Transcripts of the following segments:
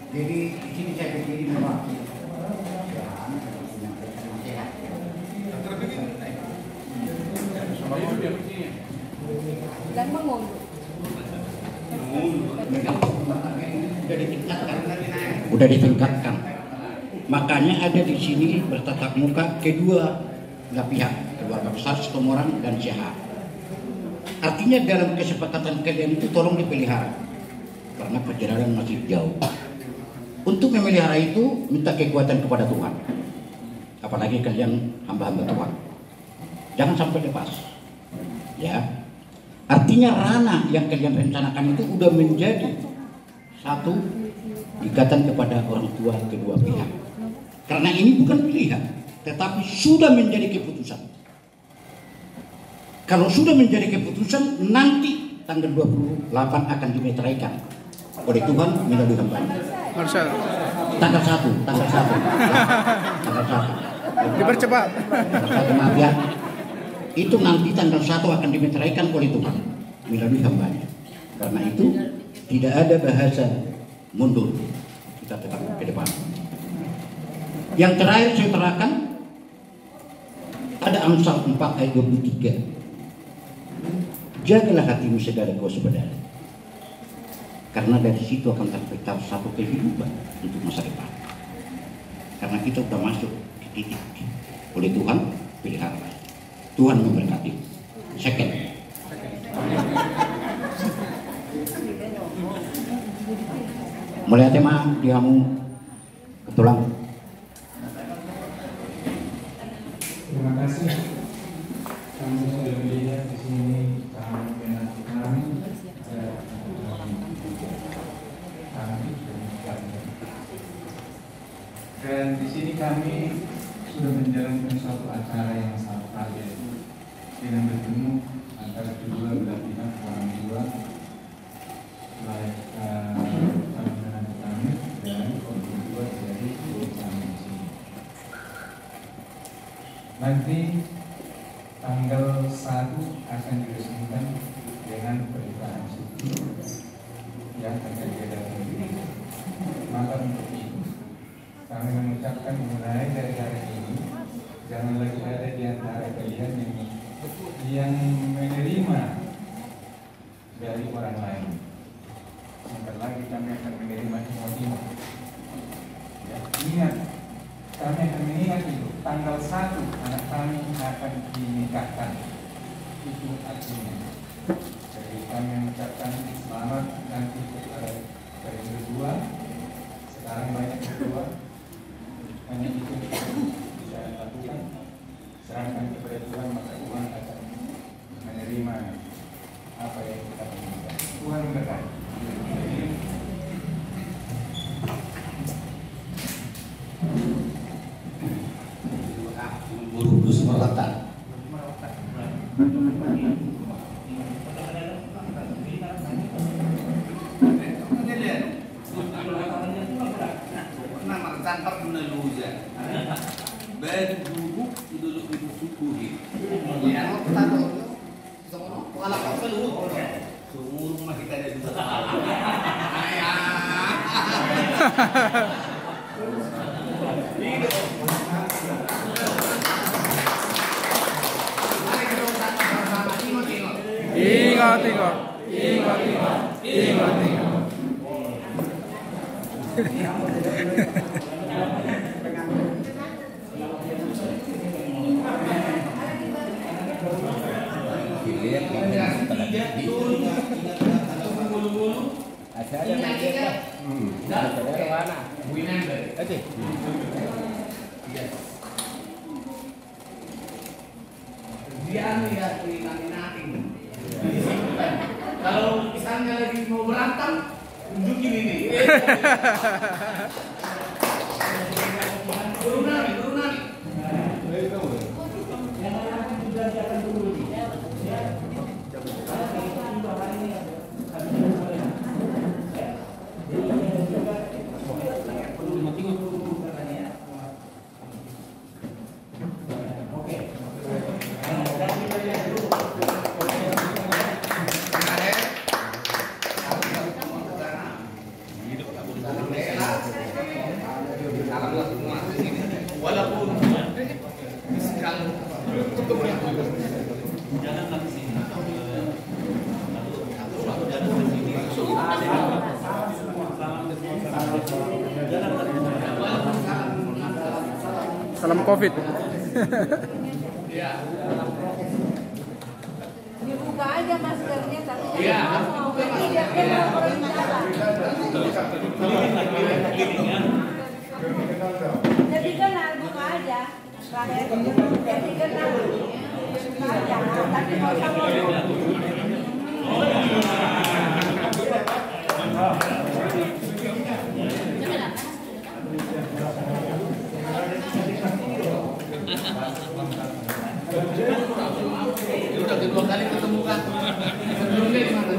Jadi di sini saya berdiri mewakili dan bangun. Udah ditingkatkan. Makanya ada di sini bertatap muka kedua belah pihak, keluarga besar Sitomorang dan Syahak. Artinya dalam kesepakatan kalian itu tolong dipelihara karena perjalanan masih jauh. Untuk memelihara itu minta kekuatan kepada Tuhan. Apalagi kalian hamba-hamba Tuhan. Jangan sampai lepas. Ya. Artinya ranah yang kalian rencanakan itu udah menjadi satu ikatan kepada orang tua kedua pihak. Karena ini bukan pilihan, tetapi sudah menjadi keputusan. Kalau sudah menjadi keputusan, nanti tanggal 28 akan dimeteraikan oleh Tuhan melalui hambanya. Tanggal 1. Tanggal 1. Dipercepat. Tanggal 1, maaf ya. Itu nanti tanggal 1 akan dimeteraikan oleh Tuhan melalui hambanya. Karena itu tidak ada bahasa mundur. Kita tetap ke depan. Yang terakhir saya terangkan ada Amsal 4 ayat 23. Jagalah hatimu segala kewaspadaan, karena dari situ akan tercipta satu kehidupan untuk masa depan. Karena kita sudah masuk ke titik oleh Tuhan, pelihara. Tuhan memberkati. Second. Mulai tema dihamu ketulang. Terima kasih. Kami sudah melihat di sini kami dan di sini kami sudah menjalankan suatu acara yang sangat kaya dengan bertemu antara kedua belah pihak orang tua, baik teman-teman kami dan orang tua dari kami di sini. Nanti tanggal 1 akan diresmikan dengan pernikahan suci yang akan diadakan di maka untuk itu kami mengucapkan mulai dari hari ini jangan lagi ada di antara kalian yang menerima dari orang lain. Sebentar lagi kami akan menerima timur. Ya, ingat, kami akan mengingat itu tanggal 1 anak kami akan dinikahkan. Itu artinya. Jadi kami mengucapkan selamat nanti kepada dari kedua. Sekarang banyak kedua. Hanya itu bisa lakukan. Serahkan kepada Tuhan, maka Tuhan akan menerima apa yang kita inginkan. Tuhan memberkati. Buru-buru semerlatan. Ingat. tiga turun bulu-bulu. Ada media. Ada mana? Winamber. Oke. Dia ya nating. Kalau misalnya lagi mau berantem, tunjukin ini. Turunan. Walaupun sekarang janganlah ke sini. Salam COVID. Ya. Dibuka aja maskernya tapi Iya. Jadi kenal buka aja. Jadi kenal. Buka aja. Tapi mau sama. Udah kedua kali ketemu kan. Sebelumnya di mana?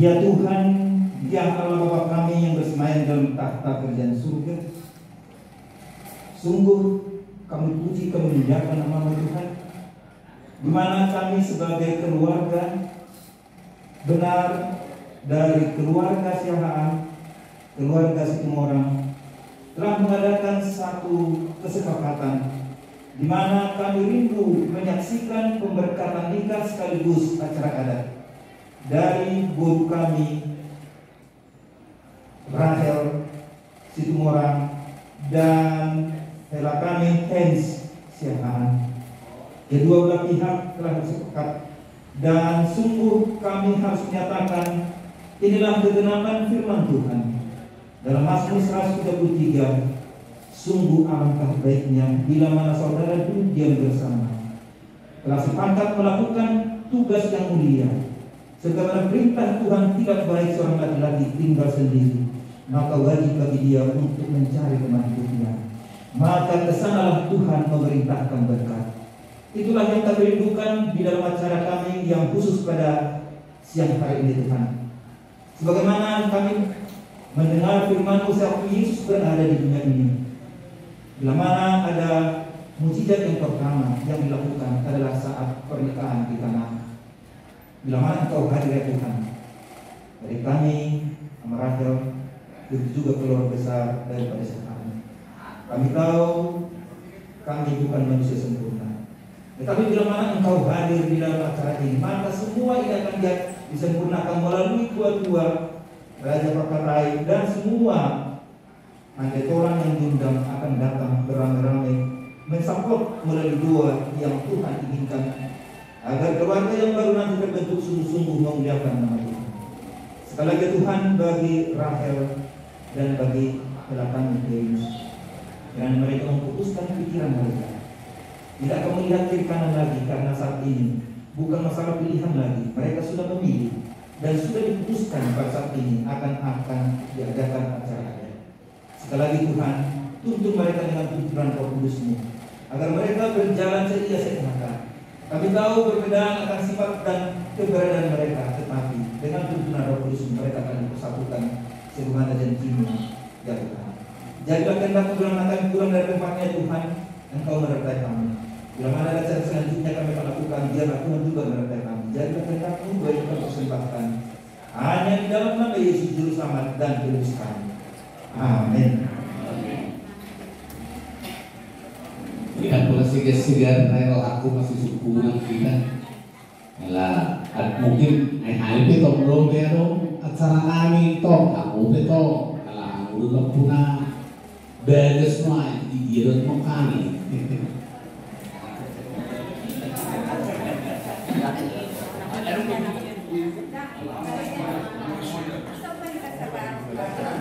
Ya Tuhan, ya Allah Bapa kami yang bersemayam dalam tahta kerajaan surga, sungguh kami puji, kami muliakan nama Tuhan, di mana kami sebagai keluarga benar dari keluarga Siahaan, keluarga Situmorang telah mengadakan satu kesepakatan di mana kami rindu menyaksikan pemberkatan nikah sekaligus acara adat dari guru kami Rahel Situmorang dan hela kami Hans Siahaan. Kedua belah pihak telah bersepakat dan sungguh kami harus menyatakan inilah kegenapan firman Tuhan dalam Mazmur 133. Sungguh alangkah baiknya bila mana saudara duduk diam bersama, telah sepakat melakukan tugas yang mulia. Segala perintah Tuhan tidak baik seorang laki-laki tinggal sendiri, maka wajib bagi dia untuk mencari teman hidupnya. Maka kesanalah Tuhan memerintahkan berkat. Itulah yang kami rindukan di dalam acara kami yang khusus pada siang hari ini Tuhan. Sebagaimana kami mendengar firman-Mu saat Yesus berada di dunia ini, bila mana ada mujizat yang pertama yang dilakukan adalah saat pernikahan di Kana. Bila mana Engkau hadir ya Tuhan, dari kami, Amarahel, itu juga keluarga besar daripada Siahaan. Kami tahu kami bukan manusia sempurna, tetapi bila mana Engkau hadir di dalam acara ini, maka semua ini akan disempurnakan melalui tua-tua Raja Pakarai dan semua orang yang diundang akan datang beramai-ramai mensupport melalui doa yang Tuhan inginkan, agar keluarga yang baru nanti terbentuk sungguh-sungguh memuliakan nama Tuhan. Sekali lagi Tuhan, bagi Rahel dan bagi belakang Deus, dan mereka memfokuskan pikiran mereka, tidak akan melihat kiri kanan lagi, karena saat ini bukan masalah pilihan lagi. Mereka sudah memilih dan sudah diputuskan pada saat ini akan diadakan acara. Sekali lagi Tuhan, tuntun mereka dengan tuntunan Roh Kudus-Mu, agar mereka berjalan setia sehat. Kami tahu perbedaan akan sifat dan keberadaan mereka, tetapi dengan tuntunan Roh Kudus mereka akan dipersatukan sebagaimana janji-Mu, ya Tuhan. Jadilah kehendak-Mu bila kami pulang dari tempatnya Tuhan, Engkau menyertai kami. Bila mana ada cara selanjutnya kami akan lakukan, biarlah Tuhan juga menyertai kami. Jadilah kehendak-Mu boleh kita persembahkan hanya di dalam nama Yesus Juru Selamat dan Tebus kami. Amin. Tidak pula segar-segar rel aku masih syukuran kita. Lah, mungkin hal itu belum ada acara kami toh, aku itu kalau udah punya beres semua di dalam mau kami. Sampai kita sabar.